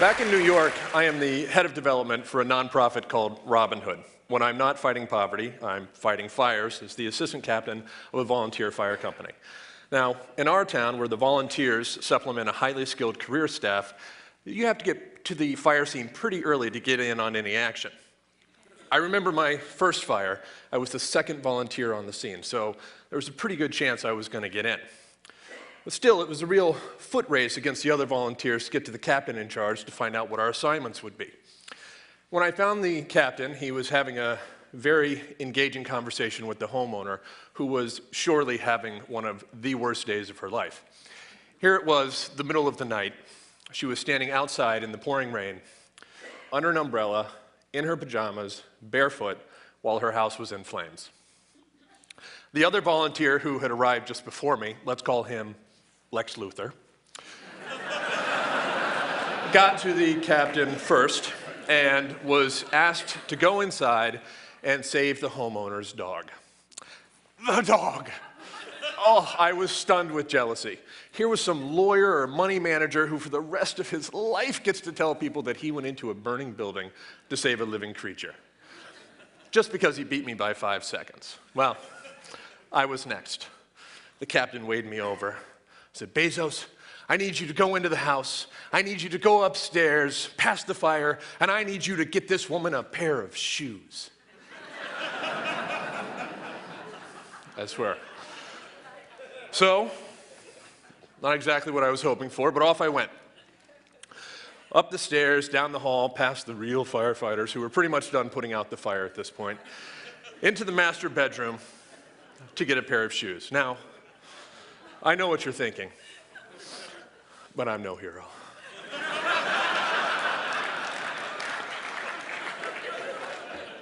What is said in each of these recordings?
Back in New York, I am the head of development for a nonprofit called Robin Hood. When I'm not fighting poverty, I'm fighting fires as the assistant captain of a volunteer fire company. Now, in our town, where the volunteers supplement a highly skilled career staff, you have to get to the fire scene pretty early to get in on any action. I remember my first fire. I was the second volunteer on the scene, so there was a pretty good chance I was going to get in. But still, it was a real foot race against the other volunteers to get to the captain in charge to find out what our assignments would be. When I found the captain, he was having a very engaging conversation with the homeowner, who was surely having one of the worst days of her life. Here it was, the middle of the night. She was standing outside in the pouring rain, under an umbrella, in her pajamas, barefoot, while her house was in flames. The other volunteer who had arrived just before me, let's call him Lex Luthor, got to the captain first and was asked to go inside and save the homeowner's dog. The dog! Oh, I was stunned with jealousy. Here was some lawyer or money manager who for the rest of his life gets to tell people that he went into a burning building to save a living creature. Just because he beat me by 5 seconds. Well, I was next. The captain waved me over. Said, Bezos, I need you to go into the house. I need you to go upstairs, past the fire, and I need you to get this woman a pair of shoes. I swear. So, not exactly what I was hoping for, but off I went. Up the stairs, down the hall, past the real firefighters who were pretty much done putting out the fire at this point, into the master bedroom to get a pair of shoes. Now, I know what you're thinking, but I'm no hero.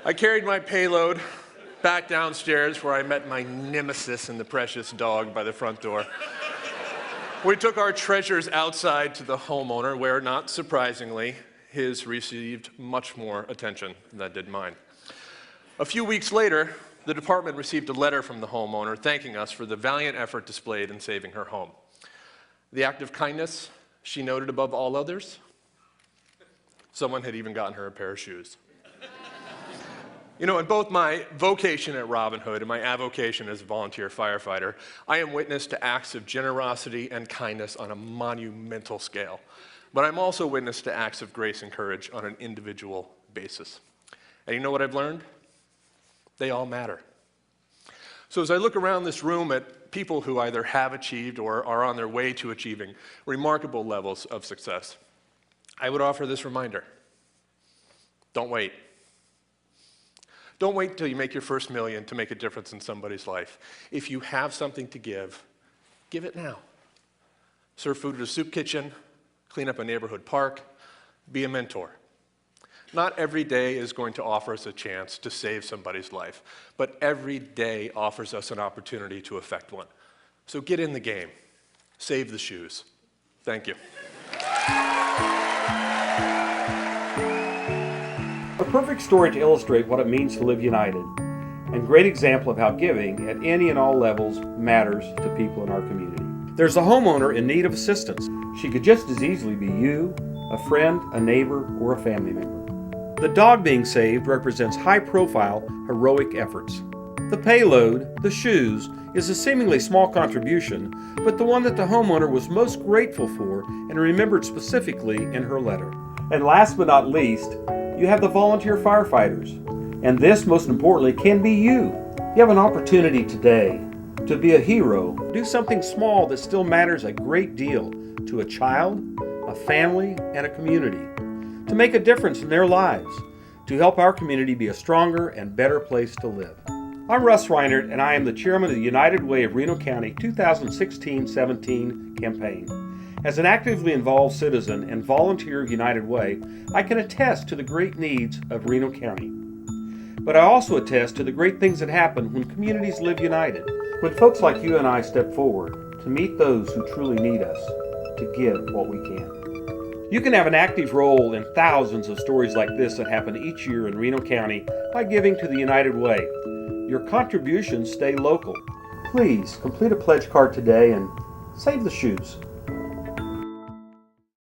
I carried my payload back downstairs where I met my nemesis and the precious dog by the front door. We took our treasures outside to the homeowner where, not surprisingly, his received much more attention than did mine. A few weeks later, the department received a letter from the homeowner thanking us for the valiant effort displayed in saving her home. The act of kindness she noted above all others, someone had even gotten her a pair of shoes. You know, in both my vocation at Robin Hood and my avocation as a volunteer firefighter, I am witness to acts of generosity and kindness on a monumental scale. But I'm also witness to acts of grace and courage on an individual basis. And you know what I've learned? They all matter. So as I look around this room at people who either have achieved or are on their way to achieving remarkable levels of success, I would offer this reminder. Don't wait. Don't wait until you make your first million to make a difference in somebody's life. If you have something to give it now. Serve food at a soup kitchen, clean up a neighborhood park, be a mentor. Not every day is going to offer us a chance to save somebody's life, but every day offers us an opportunity to affect one. So get in the game. Save the shoes. Thank you. A perfect story to illustrate what it means to live united, and great example of how giving at any and all levels matters to people in our community. There's a homeowner in need of assistance. She could just as easily be you, a friend, a neighbor, or a family member. The dog being saved represents high-profile, heroic efforts. The payload, the shoes, is a seemingly small contribution, but the one that the homeowner was most grateful for and remembered specifically in her letter. And last but not least, you have the volunteer firefighters. And this, most importantly, can be you. You have an opportunity today to be a hero. Do something small that still matters a great deal to a child, a family, and a community. To make a difference in their lives, to help our community be a stronger and better place to live. I'm Russ Reinert, and I am the chairman of the United Way of Reno County 2016-17 campaign. As an actively involved citizen and volunteer of United Way, I can attest to the great needs of Reno County. But I also attest to the great things that happen when communities live united, when folks like you and I step forward to meet those who truly need us, to give what we can. You can have an active role in thousands of stories like this that happen each year in Reno County by giving to the United Way. Your contributions stay local. Please complete a pledge card today and save the shoes.